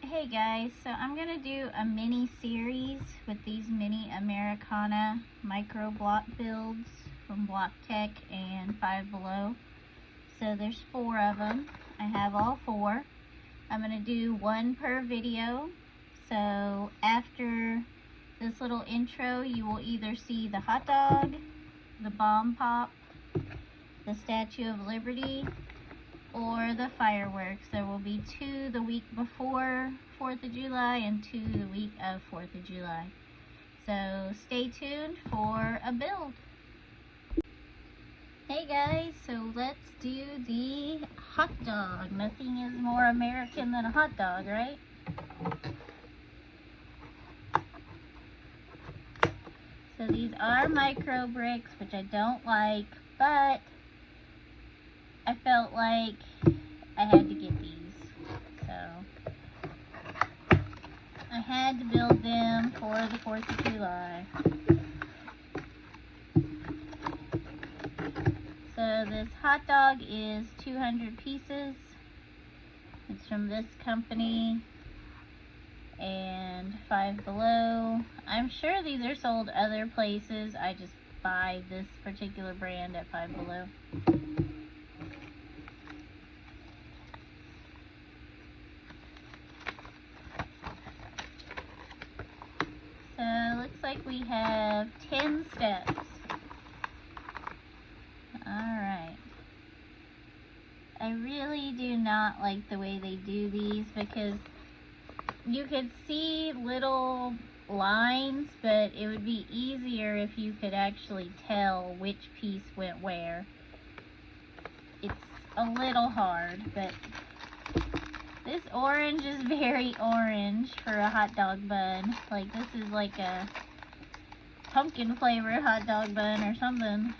Hey guys, so I'm going to do a mini series with these mini Americana micro block builds from Block Tech and Five Below. So there's 4 of them. I have all 4. I'm going to do 1 per video. So after this little intro, you will either see the hot dog, the bomb pop, the Statue of Liberty, or the fireworks. There will be 2 the week before 4th of July and 2 the week of 4th of July. So stay tuned for a build. Hey guys, so let's do the hot dog. Nothing is more American than a hot dog, right? So these are micro bricks, which I don't like, but I felt like I had to get these. So I had to build them for the 4th of July. So this hot dog is 200 pieces. It's from this company and Five Below. I'm sure these are sold other places. I just buy this particular brand at Five Below. So looks like we have 10 steps. Alright. I really do not like the way they do these because you could see little lines, but it would be easier if you could actually tell which piece went where. It's a little hard, but this orange is very orange for a hot dog bun. Like, this is like a pumpkin flavored hot dog bun or something.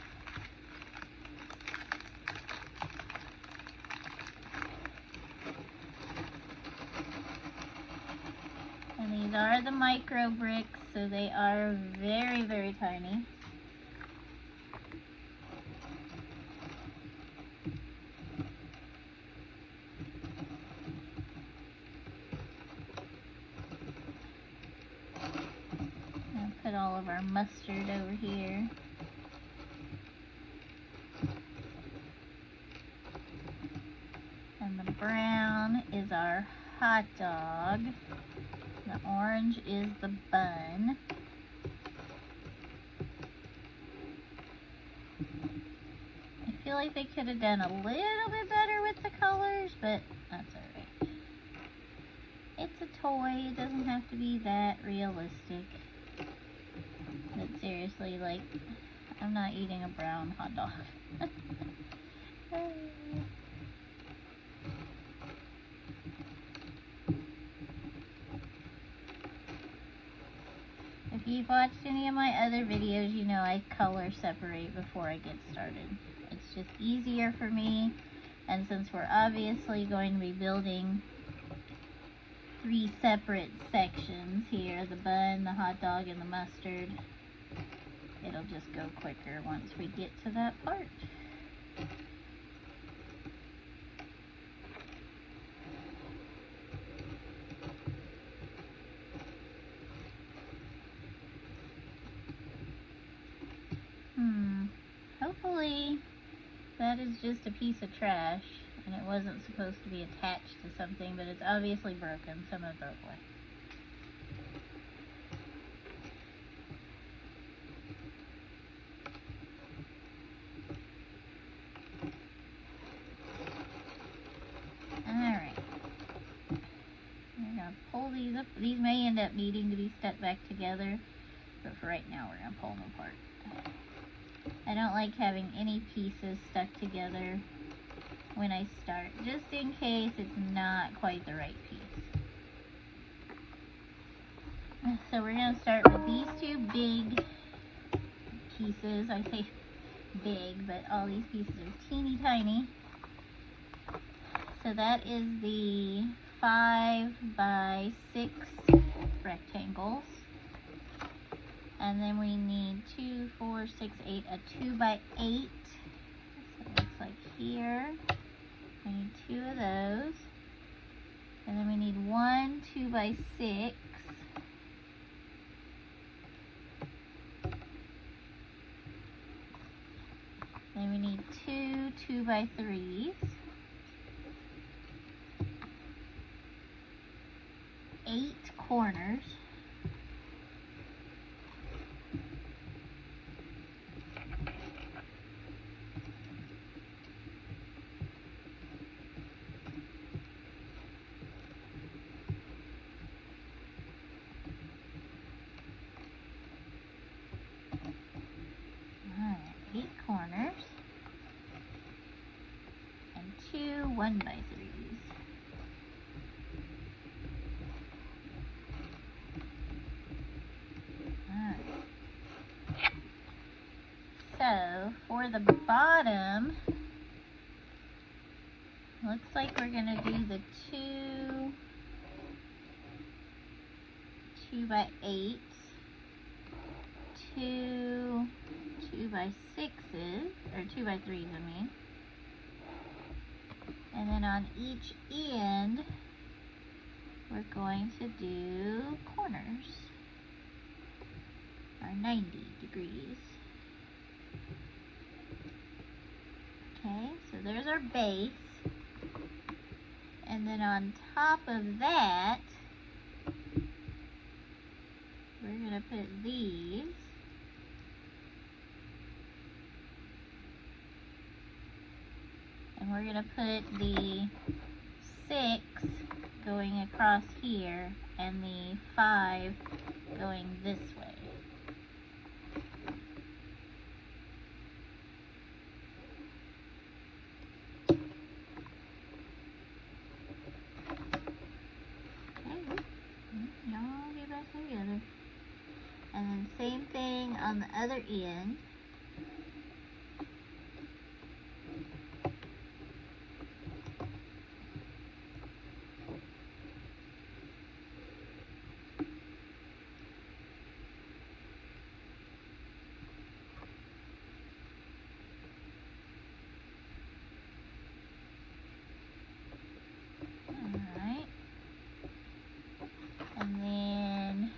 And these are the micro bricks, so they are very, very tiny. I'll put all of our mustard over here. And the brown is our hot dog. The orange is the bun. I feel like they could have done a little bit better with the colors, but that's alright. It's a toy, it doesn't have to be that realistic. But seriously, like, I'm not eating a brown hot dog. If you've watched any of my other videos, you know I color separate before I get started. It's just easier for me, and since we're obviously going to be building 3 separate sections here, the bun, the hot dog, and the mustard, it'll just go quicker once we get to that part. Hopefully that is just a piece of trash and it wasn't supposed to be attached to something, but it's obviously broken, so I'm going to throw it away. Alright. We're going to pull these up. These may end up needing to be stuck back together, but for right now we're going to pull them apart. I don't like having any pieces stuck together when I start, just in case it's not quite the right piece. So we're going to start with these 2 big pieces. I say big, but all these pieces are teeny tiny. So that is the 5 by 6 rectangles. And then we need 2, 4, 6, 8, a 2 by 8. So it looks like here. We need 2 of those. And then we need 1 2 by 6. Then we need 2 2 by 3s. 8 corners. Alright, 8 corners. And 2 1 by 3s. So, for the bottom, looks like we're going to do the 2 by 8, 2 2 by 6s, or 2 by 3s, I mean. And then on each end, we're going to do corners, or 90 degrees. Okay, so there's our base. And then on top of that, we're going to put these. And we're going to put the 6 going across here and the 5 going this way. Y'all get back together. And then same thing on the other end. Alright. And then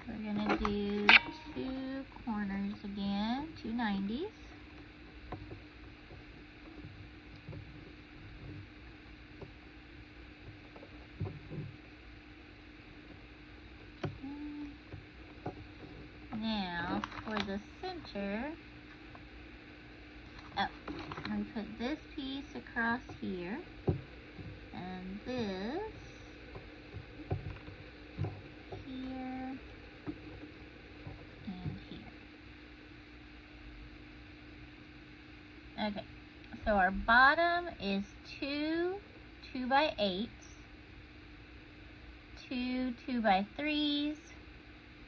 we're going to do 2 corners again, 2 90s. Now, for the center, we put this piece across here, and this here, and here. Okay, so our bottom is 2 2 by 8s, 2 2 by 3s,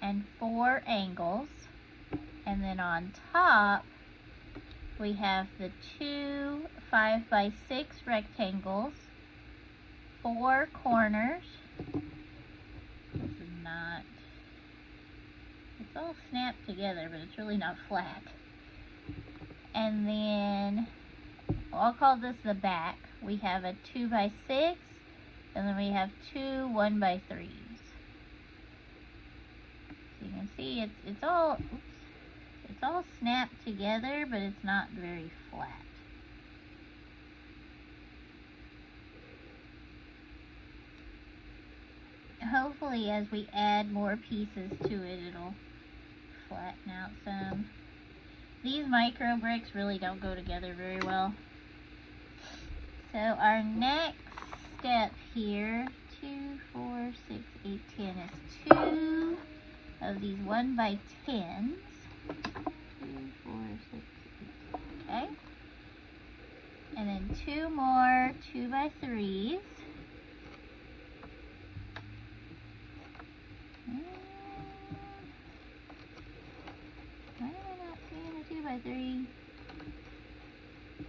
and 4 angles. And then on top, we have the 2 5 by 6 rectangles, 4 corners. This is not, it's all snapped together, but it's really not flat. And then, I'll call this the back. We have a 2 by 6, and then we have 2 1 by 3s. So you can see it's all snapped together, but it's not very flat. Hopefully, as we add more pieces to it, it'll flatten out some. These micro bricks really don't go together very well. So our next step here, 2 4 6 8 10, is 2 of these 1 by 10s. 2 4 6 8, okay. And then 2 more 2 by 3s. Why am I not seeing a 2 by 3?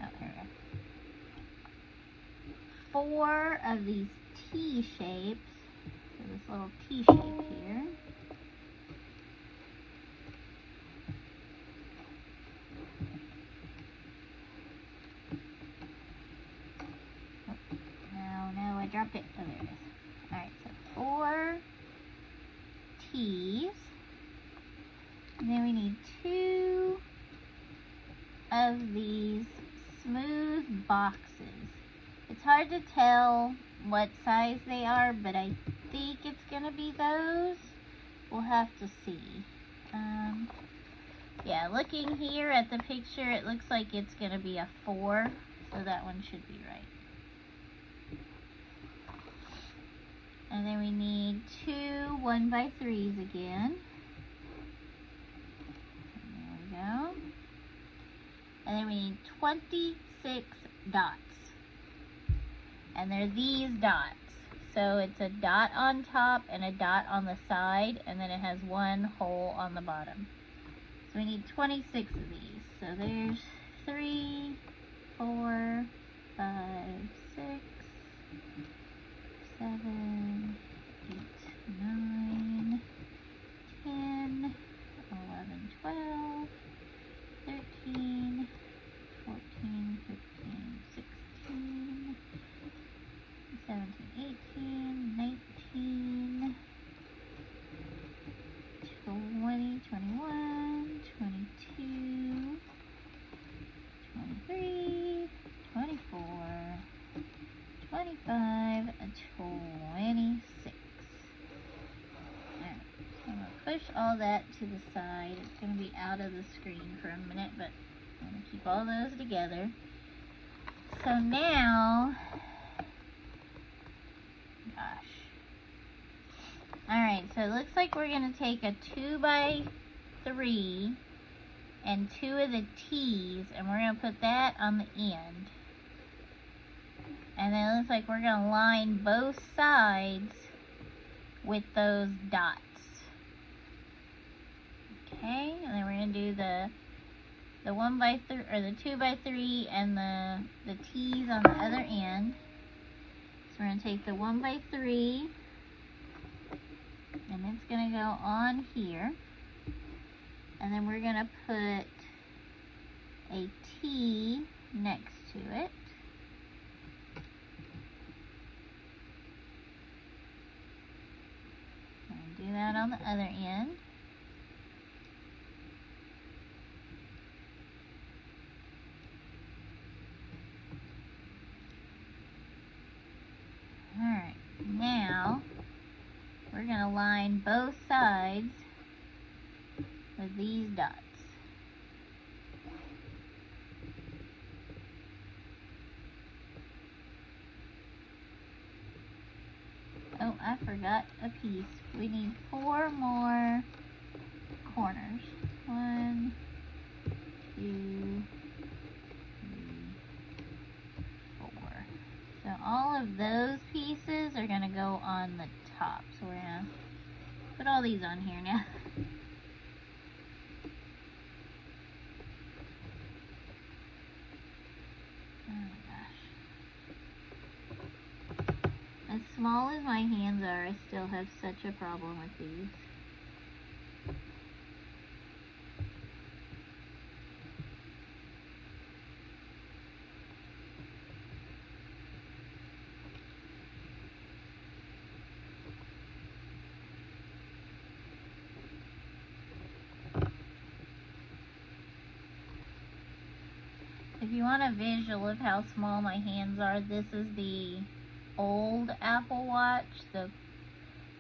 Oh, here we go. 4 of these T shapes. So this little T shape here. Now I dropped it. Oh, there it is. Alright, so 4 T's. And then we need 2 of these smooth boxes. It's hard to tell what size they are, but I think it's going to be those. We'll have to see. Yeah, looking here at the picture, it looks like it's going to be a 4, so that one should be right. And then we need 2 1x3s again. There we go. And then we need 26 dots. And they're these dots. So it's a dot on top and a dot on the side, and then it has 1 hole on the bottom. So we need 26 of these. So there's 3, 4, 5, 6, 7, 8, 9, 10, 11, 12, 13, 14, 15, 16, 17, 18, 19, 20, 21, 22, 23, 24, 25, 26. Alright, so I'm going to push all that to the side. It's going to be out of the screen for a minute, but I'm going to keep all those together. So now, gosh. Alright, so it looks like we're going to take a 2x3 and 2 of the T's, and we're going to put that on the end. And then it looks like we're going to line both sides with those dots. Okay, and then we're going to do the 1x3 or the 2x3 and the T's on the other end. So we're going to take the 1x3 and it's going to go on here. And then we're going to put a T next to it. And do that on the other end. Alright, now we're going to line both sides with these dots. Oh, I forgot a piece. We need 4 more corners. 1, 2, 3, 4. So all of those pieces are going to go on the top. So we're going to put all these on here now. Oh gosh. As small as my hands are, I still have such a problem with these. If you want a visual of how small my hands are, this is the old Apple Watch, the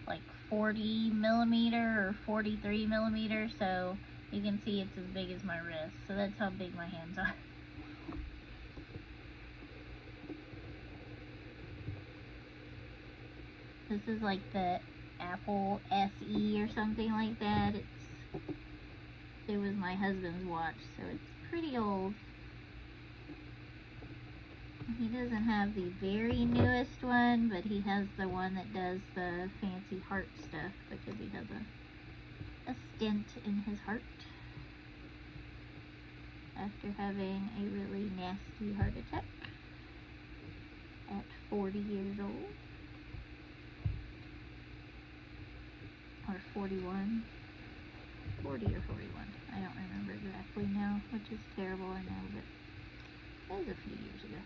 like 40 millimeter or 43 millimeter, so you can see it's as big as my wrist. So that's how big my hands are. This is like the Apple SE or something like that. It was my husband's watch, so it's pretty old. He doesn't have the very newest one, but he has the one that does the fancy heart stuff because he has a stent in his heart after having a really nasty heart attack at 40 years old. Or 41. 40 or 41. I don't remember exactly now, which is terrible, I know, but it was a few years ago.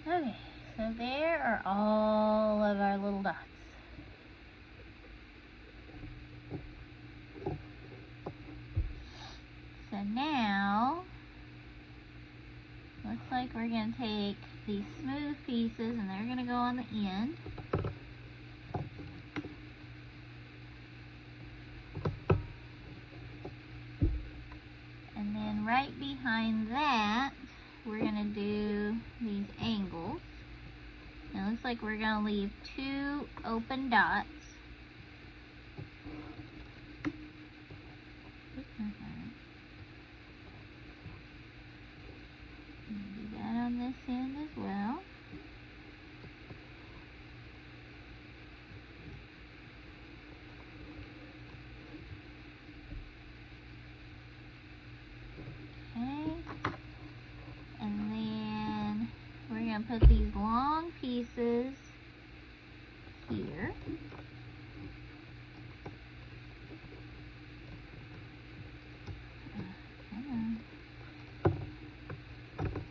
Okay, so there are all of our little dots. So now, looks like we're going to take these smooth pieces and they're going to go on the end. And then right behind that, we're going to do these angles. It looks like we're going to leave 2 open dots. Do that on this end as well. Okay. And then we're going to put these long pieces here.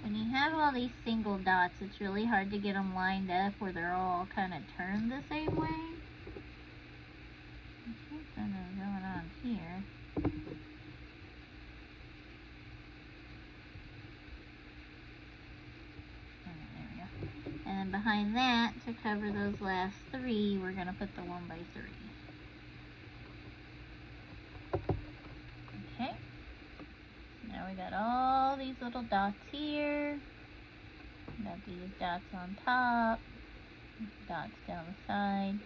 When you have all these single dots, it's really hard to get them lined up where they're all kind of turned the same way. There's something going on here. There we go. And then behind that, to cover those last 3, we're going to put the 1x3. Okay. Now we got all these little dots here. We got these dots on top, dots down the side.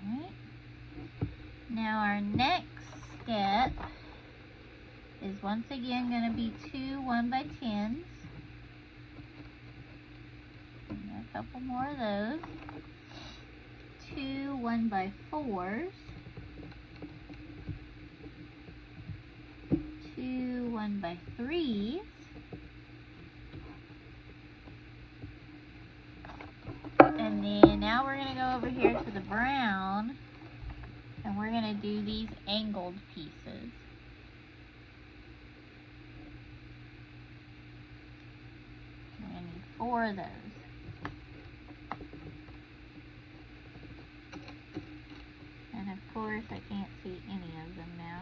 Alright. Now our next step is once again going to be 2 1x10s. A couple more of those. 2 1x4s. 2 1x3s. And then now we're going to go over here to the brown and we're going to do these angled pieces. We're going to need 4 of those. And of course I can't see any of them now.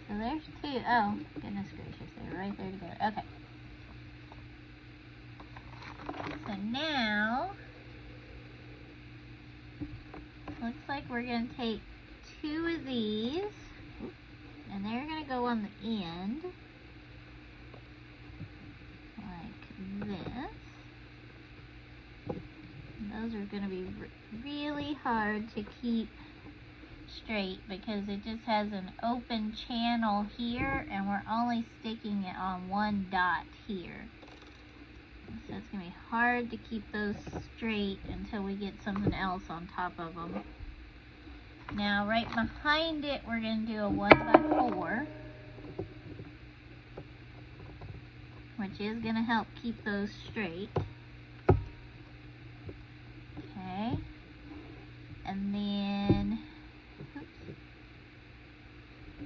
So there's 2. Oh, goodness gracious, they're right there together. Okay. So now, looks like we're going to take 2 of these, and they're going to go on the end, like this. And those are going to be really hard to keep straight because it just has an open channel here and we're only sticking it on 1 dot here. So it's going to be hard to keep those straight until we get something else on top of them. Now right behind it we're going to do a 1x4, which is going to help keep those straight. Okay. And then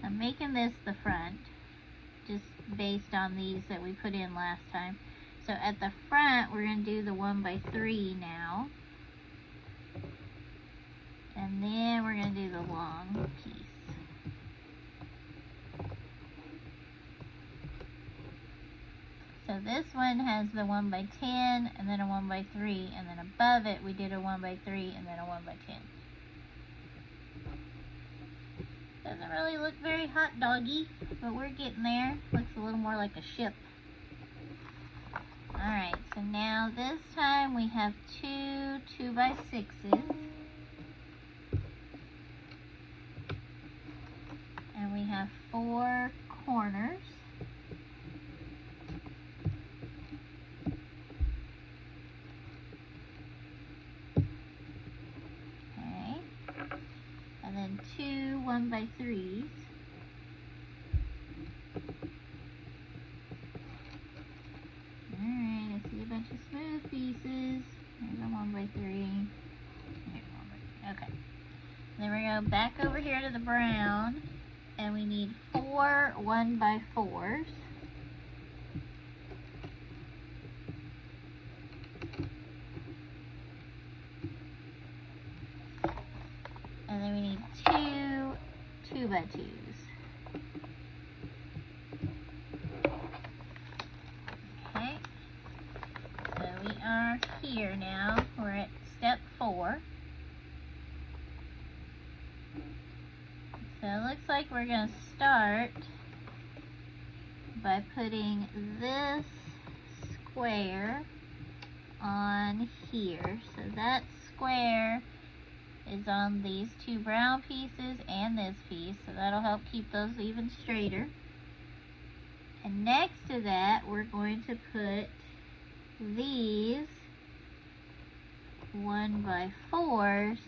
I'm making this the front, just based on these that we put in last time. So at the front, we're going to do the 1x3 now. And then we're going to do the long piece. So So this one has the 1 by 10 and then a 1 by 3, and then above it we did a 1 by 3 and then a 1 by 10. Doesn't really look very hot doggy, but we're getting there. Looks a little more like a ship. Alright, so now this time we have two 2 by 6s. And we have 4 corners. Okay. And then 2 1 by 3s. Alright, I see a bunch of smooth pieces. There's a 1 by 3. There's 1 by 3. Okay. Then we're going to go back over here to the brown. And we need 4 1 by 4s. And then we need 2 2 by 2s. Okay. So we are here now. We're at step 4. So it looks like we're going to start by putting this square on here. So that square is on these 2 brown pieces and this piece, so that'll help keep those even straighter. And next to that, we're going to put these 1 by 4s,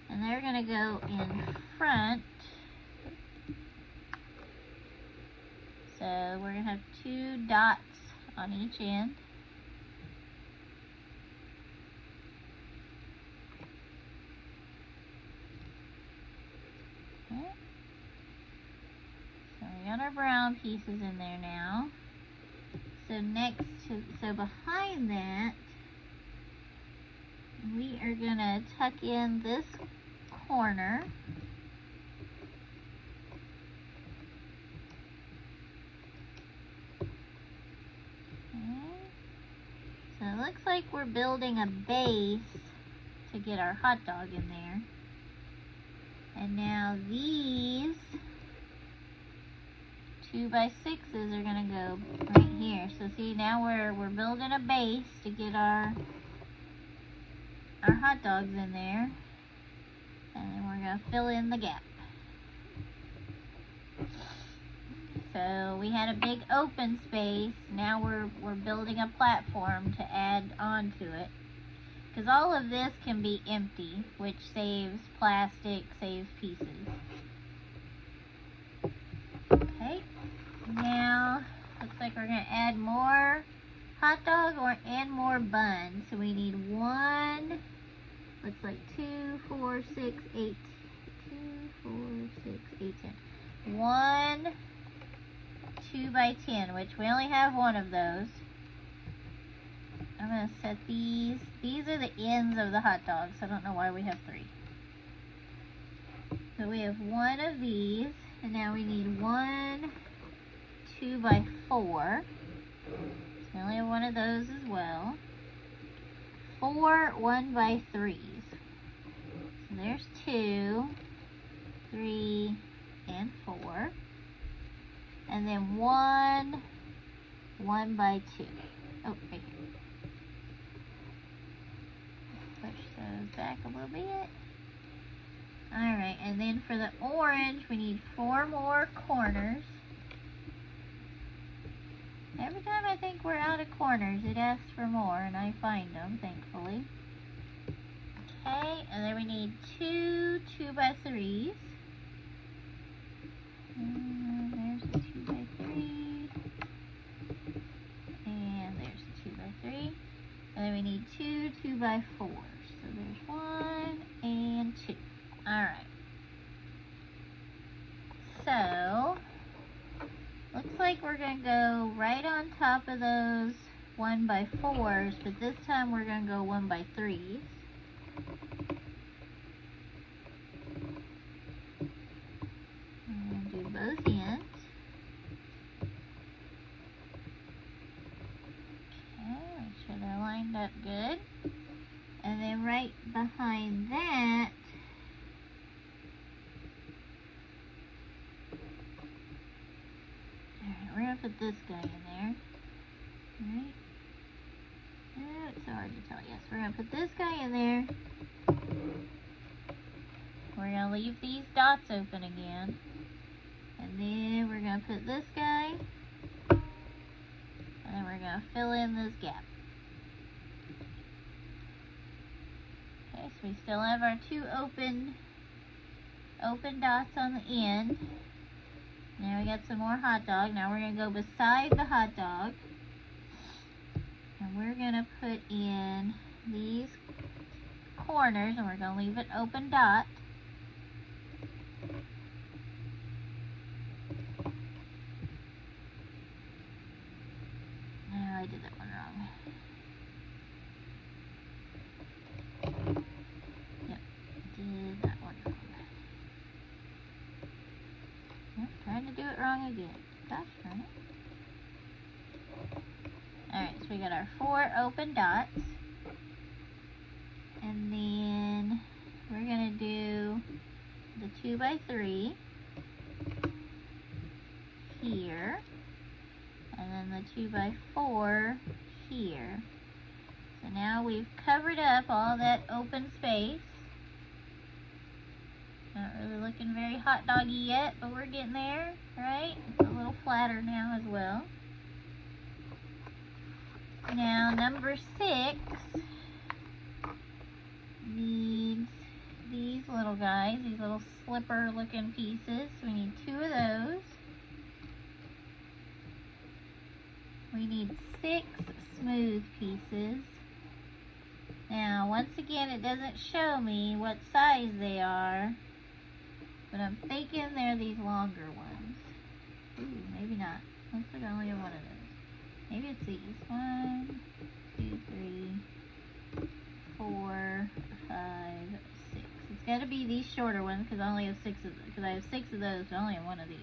and they're going to go in front. So we're going to have 2 dots on each end. Okay. So we got our brown pieces in there now. So behind that, we are going to tuck in this corner. So it looks like we're building a base to get our hot dog in there. And now these 2 by 6s are going to go right here. So see, now we're building a base to get our hot dogs in there. And then we're going to fill in the gap. So we had a big open space. Now we're building a platform to add onto it. Because all of this can be empty, which saves plastic, saves pieces. Okay. Now, looks like we're going to add more hot dog and more buns. So we need 1, looks like 2, 4, 6, 8. 2, 4, 6, 8, 10. 1 2 by 10, which we only have 1 of those. I'm going to set these. These are the ends of the hot dogs. I don't know why we have 3. So we have 1 of these, and now we need 1 2 by 4. So we only have 1 of those as well. 4 1 by 3s. So there's 2, 3, and 4. And then 1 1 by 2. Oh, right here. Push those back a little bit. Alright, and then for the orange, we need 4 more corners. Every time I think we're out of corners, it asks for more, and I find them, thankfully. Okay, and then we need 2 2 by 3s. There's the 2 by 3. And there's the 2 by 3. And then we need 2 2 by 4s. So there's 1 and 2. Alright. So, looks like we're going to go right on top of those 1 by 4s, but this time we're going to go 1 by 3s. I'm going to do both ends. up good. And then right behind that, alright, we're going to put this guy in there. Alright. Oh, it's so hard to tell. Yes, we're going to put this guy in there. We're going to leave these dots open again. And then we're going to put this guy. And then we're going to fill in this gap. Okay, so we still have our two open dots on the end. Now we got some more hot dog. Now we're going to go beside the hot dog. And we're going to put in these corners, and we're going to leave an open dot. No, I did that one wrong. Yep, did that one wrong. Yep, trying to do it wrong again. Gosh darn it. Alright, so we got our 4 open dots. And then we're going to do the 2x3 here. And then the 2x4 here. So now we've covered up all that open space. Not really looking very hot doggy yet, but we're getting there, right? It's a little flatter now as well. Now number 6 needs these little guys, these little slipper looking pieces. We need 2 of those. We need 6 smooth pieces. Now once again, it doesn't show me what size they are, but I'm thinking they're these longer ones. Ooh, maybe not. Looks like I only have one of those. Maybe it's these. 1, 2, 3, 4, 5, 6. It's got to be these shorter ones because I only have 6 of them. Because I have 6 of those, but I only have one of these.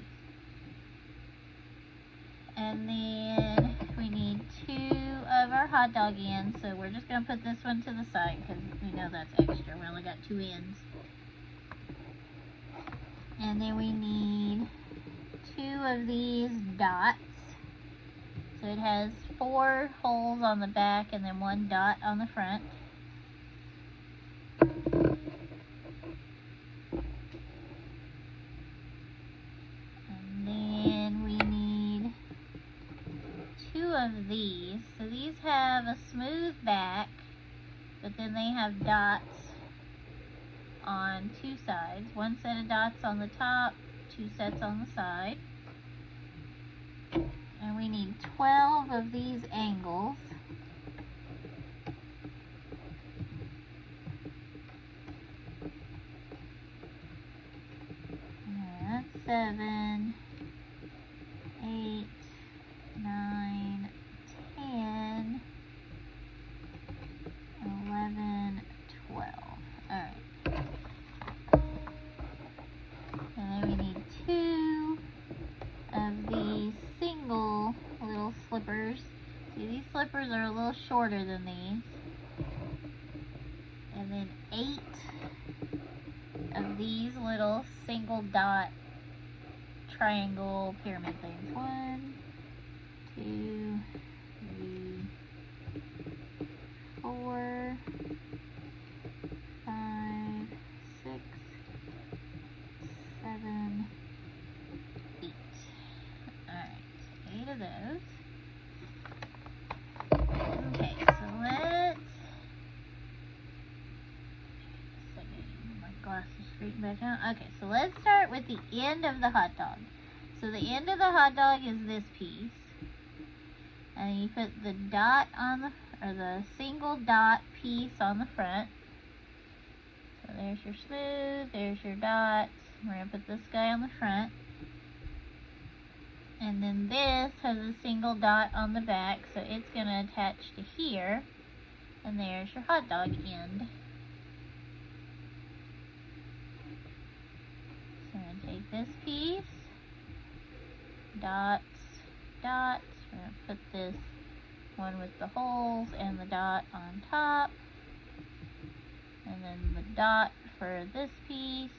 And then we need 2 of our hot dog ends. So we're just going to put this one to the side because we know that's extra. We only got 2 ends. And then we need 2 of these dots. So it has 4 holes on the back and then 1 dot on the front. And then we need 2 of these. So these have a smooth back, but then they have dots on 2 sides. 1 set of dots on the top, 2 sets on the side. And we need 12 of these angles. That's 7, 8, 9, 10, 11, 12. Alright. And then we need 2 of these single little slippers. See, these slippers are a little shorter than these. And then 8 of these little single dot triangle pyramid things. 1, 2, 3, 4, 5, 6, 7, 8. Alright, 8 of those. Okay, so let's... My glasses straighten back down. Okay, so let's start with the end of the hot dog. So the end of the hot dog is this piece. And you put the dot on the, or the single dot piece on the front. So there's your smooth, there's your dots. We're going to put this guy on the front. And then this has a single dot on the back, so it's going to attach to here. And there's your hot dog end. So I'm going to take this piece, dots, dots. We're going to put this one with the holes and the dot on top, and then the dot for this piece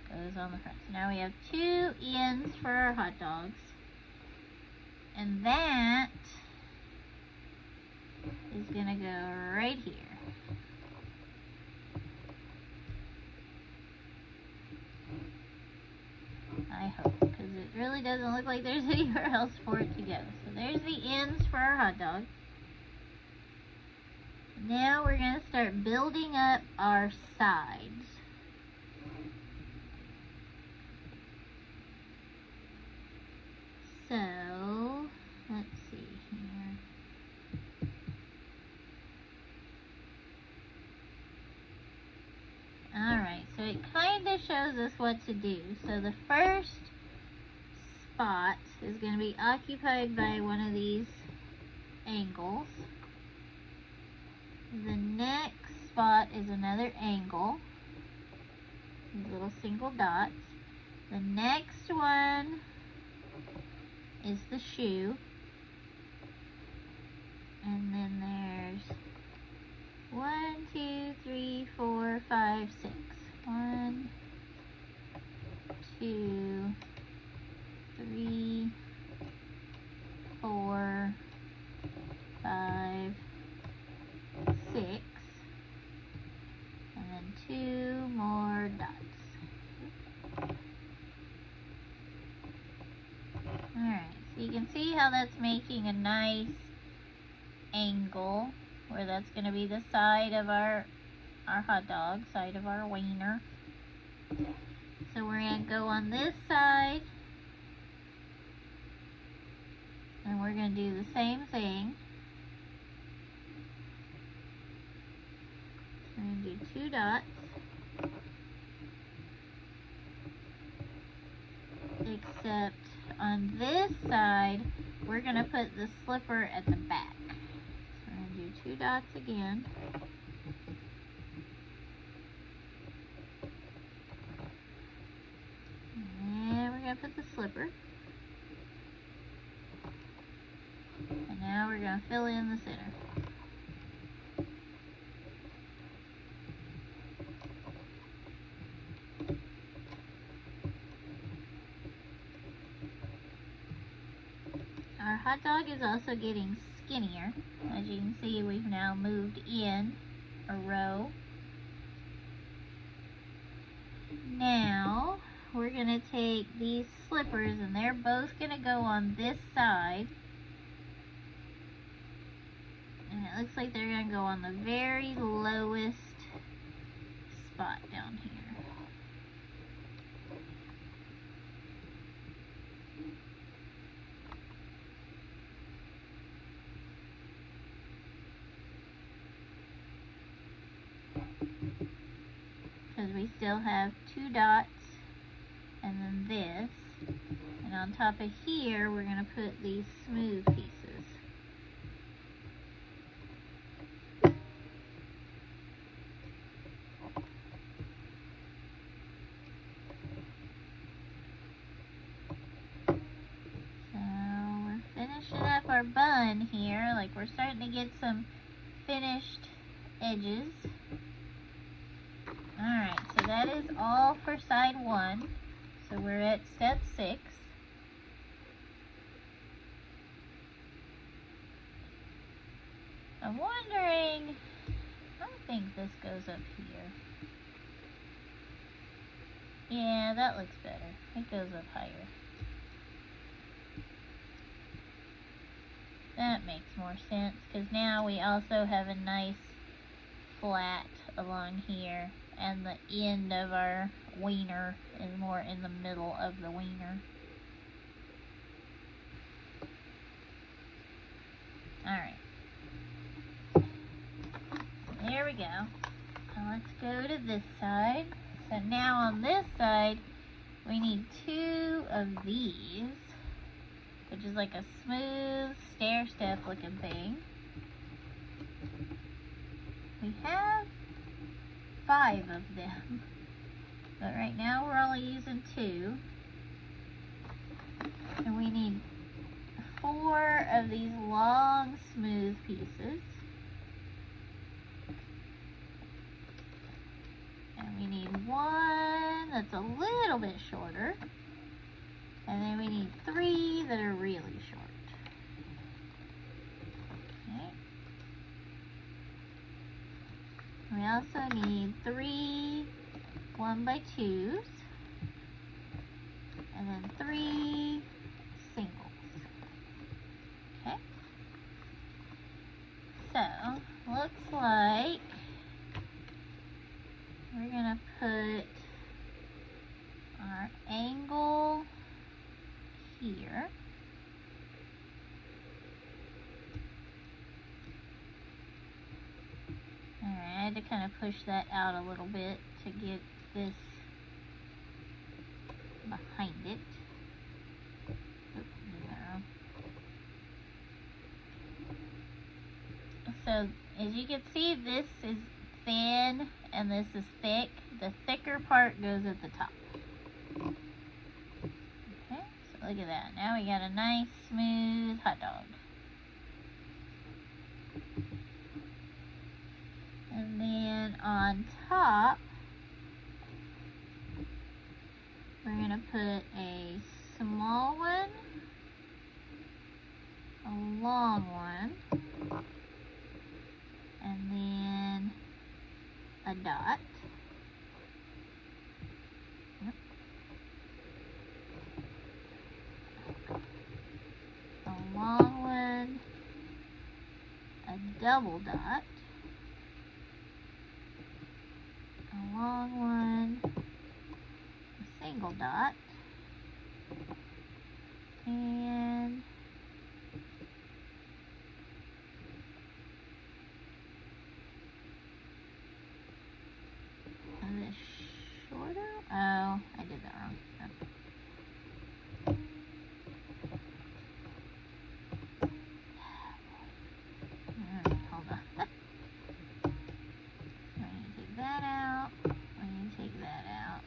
goes on the front. So now we have 2 ends for our hot dogs, and that is gonna go right here. I hope, because it really doesn't look like there's anywhere else for it to go. So there's the ends for our hot dog. Now we're going to start building up our sides. So, let's see here. Alright, so it kind of shows us what to do. So the first spot is going to be occupied by one of these angles. The next spot is another angle, these little single dots. The next one is the shoe, and then there's 1, 2, 3, 4, 5, 6. 1, 2, 3, 4, 5, 6, and then 2 more dots. Alright, so you can see how that's making a nice angle where that's going to be the side of our hot dog, side of our wiener. So we're going to go on this side, and we're going to do the same thing. We're going to do 2 dots, except on this side, we're going to put the slipper at the back. So we're going to do 2 dots again. And we're going to put the slipper. And now we're going to fill in the center. Our hot dog is also getting skinnier. As you can see, we've now moved in a row. Now, we're going to take these slippers, and they're both going to go on this side. And it looks like they're going to go on the very lowest spot down here. Because we still have 2 dots and then this. And on top of here, we're going to put these smooth pieces. So we're finishing up our bun here. Like, we're starting to get some finished edges. Alright, so that is all for side 1. So we're at step 6. I'm wondering, I think this goes up here. Yeah, that looks better. It goes up higher. That makes more sense, because now we also have a nice flat along here, and the end of our wiener is more in the middle of the wiener. Alright. There we go. Now let's go to this side. So now on this side, we need 2 of these, which is like a smooth stair-step looking thing. We have 5 of them, but right now we're only using 2. And we need 4 of these long, smooth pieces. And we need one that's a little bit shorter. And then we need 3 that are really short. Okay. We also need 3 1x2s. And then 3 singles. Okay. So, looks like we're gonna put our angle here. Alright, I had to kind of push that out a little bit to get this behind it. Oops, did that wrong. So, as you can see, this is thin and this is thick. The thicker part goes at the top. Okay, so look at that. Now we got a nice, smooth hot dog. And then on top, we're going to put a small one, a long one, and then a dot. A long one, a double dot, a long one, a single dot, and this shorter. Oh, I did that wrong. Hold on. I'm going to take that out. I'm going to take that out.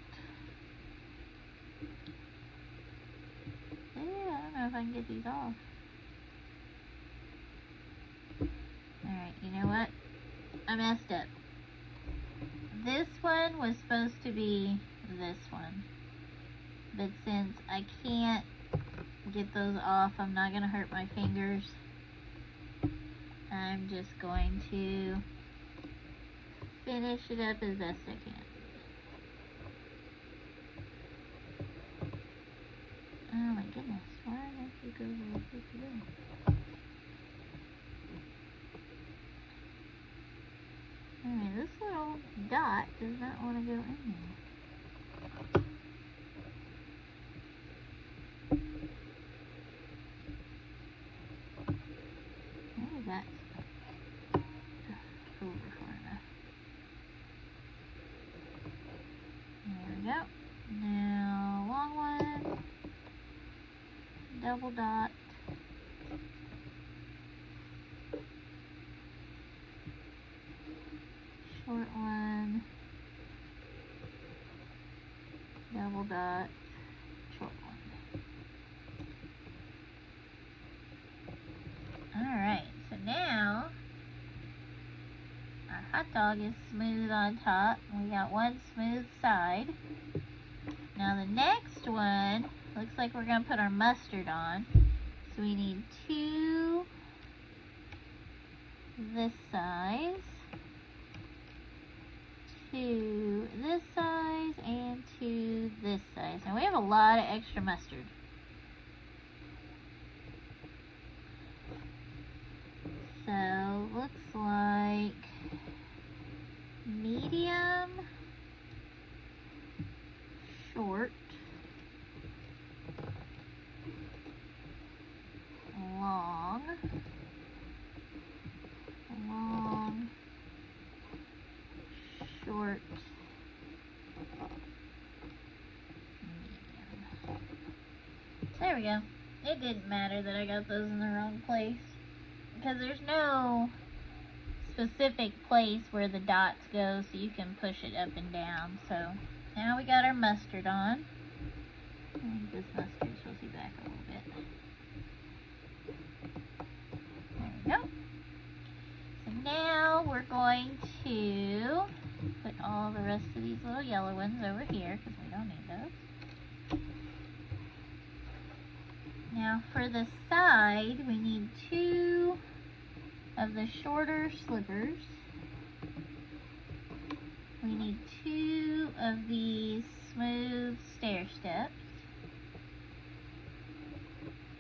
Yeah, I don't know if I can get these off. Alright, you know what? I messed up. This one was supposed to be this one. But since I can't get those off, I'm not going to hurt my fingers. I'm just going to finish it up as best I can. Oh my goodness, why don't you go where you're supposed to go? Alright, this little dot does not want to go in there. Maybe that's over far enough. There we go. Now, long one, double dot, short one, double dot, short one. Alright, so now our hot dog is smooth on top. We got one smooth side. Now the next one, looks like we're going to put our mustard on. So we need 2 this size, 2 this size, and 2 this size. Now we have a lot of extra mustard. So looks like medium, short, long, long, short, medium. There we go. It didn't matter that I got those in the wrong place, because there's no specific place where the dots go, so you can push it up and down. So now we got our mustard on. I think this mustard's supposed to be back a little bit. rest of these little yellow ones over here because we don't need those. Now for the side, we need 2 of the shorter slippers. We need 2 of these smooth stair steps.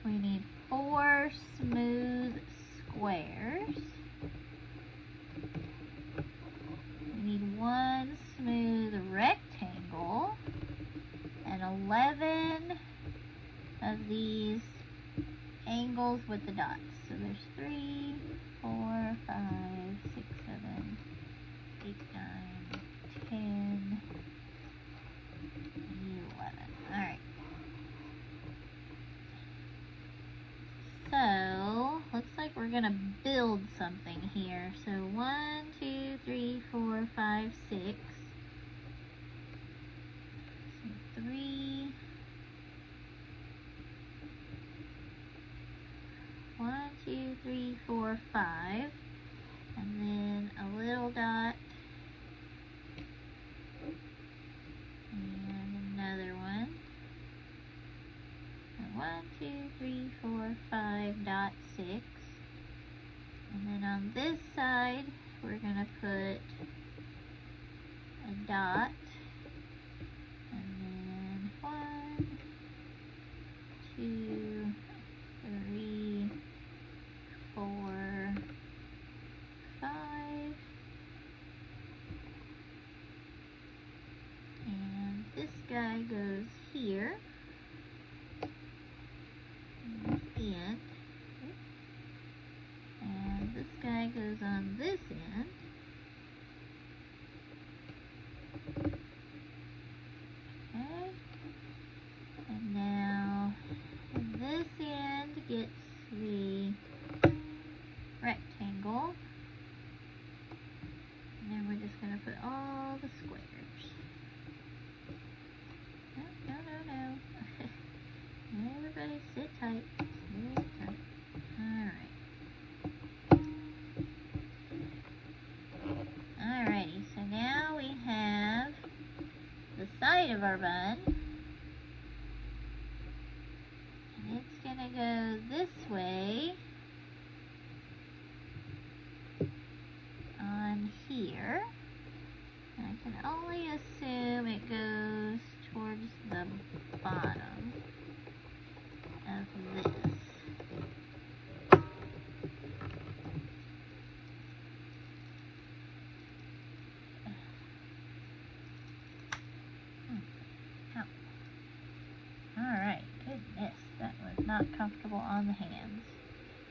We need 4 smooth squares. We need 1 smooth rectangle and 11 of these angles with the dots. So there's 3, 4, 5, 6, 7, 8, 9, 10, 11. Alright. So, looks like we're going to build something here. So 1, 2, 3, 4, 5, 6. So 3. 1, 2, 3, 4, 5. And then a little dot. And another one. 1, 2, 3, 4, 5, dot 6. And then on this side, we're going to put a dot. And then 1, 2, 3, 4, 5. And this guy goes here. End. And this guy goes on this end. Okay. And now this end gets the rectangle. And then we're just going to put all the squares. No, no, no, no. Everybody sit tight. Sit tight. Alright. Alrighty, so now we have the side of our bun. And it's going to go this way on here. And I can only assume it goes towards the bottom of this. Alright, goodness, that was not comfortable on the hands.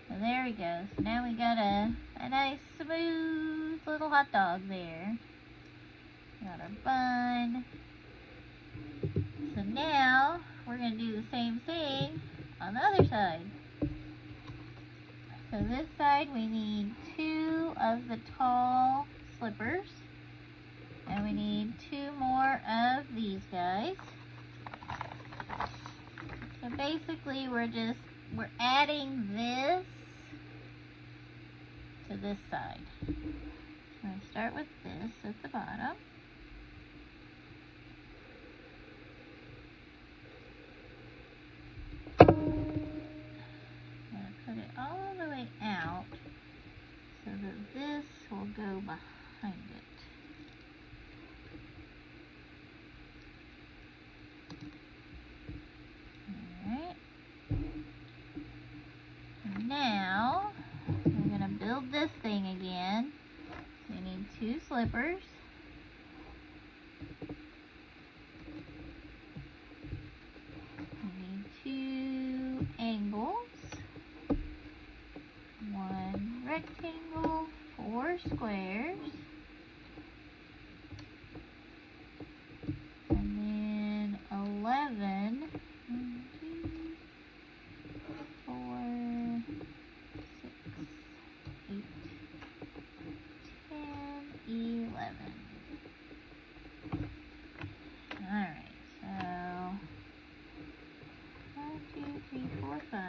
So there we go. So now we got a nice smooth little hot dog there. Got our bun. So now we're going to do the same thing on the other side. So this side we need 2 of the tall slippers. And we need 2 more of these guys. So basically we're adding this to this side. So I'm going to start with this at the bottom. I'm going to put it all the way out so that this will go behind it. Alright. Now, we're going to build this thing again. We need 2 slippers. We need 2 angles. 1 rectangle, 4 squares. And then 11. 1, 2, 4, 6, 8, 10, 11. Alright, so 1, 2, 3, 4, 5.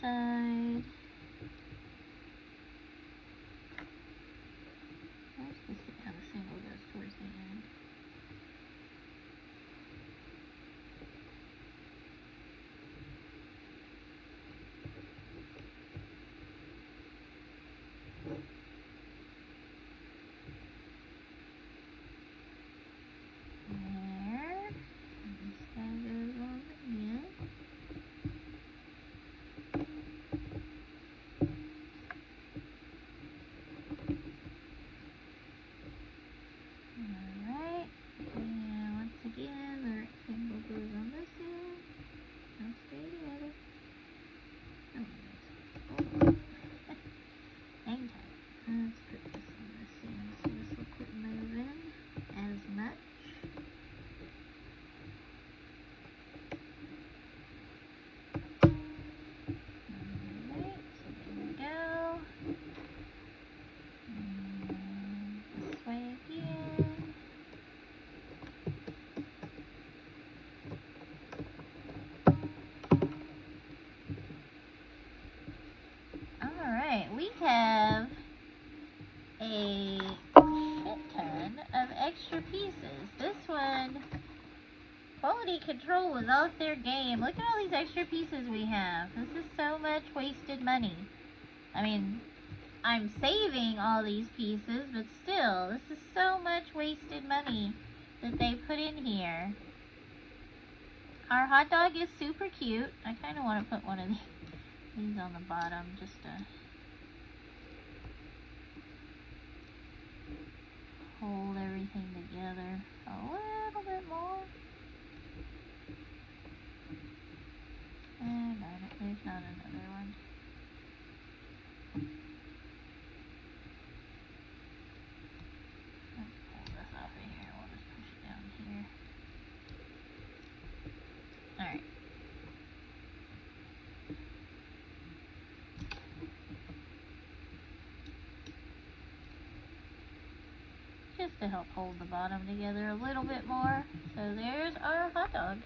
side. Let's just see how the single goes towards the end. There. This guy goes on the end. Alright, and once again, the rectangle goes on this end. Now stay together. Oh, hang tight. Let's put this on this end so this will quit moving as much. Alright, so there we go. And this way again. Alright, we have a shit ton of extra pieces. This one, quality control was off their game. Look at all these extra pieces we have. This is so much wasted money. I mean, I'm saving all these pieces, but still, this is so much wasted money that they put in here. Our hot dog is super cute. I kind of want to put one of these on the bottom just to hold everything together a little bit more. And darn it, there's not another one. Let's pull this off of here. We'll just push it down here. Alright. Just to help hold the bottom together a little bit more. So there's our hot dog.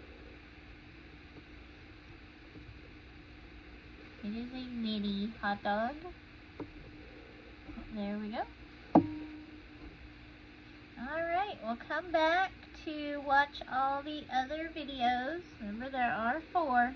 It is a mini hot dog. There we go. Alright, we'll come back to watch all the other videos. Remember, there are 4.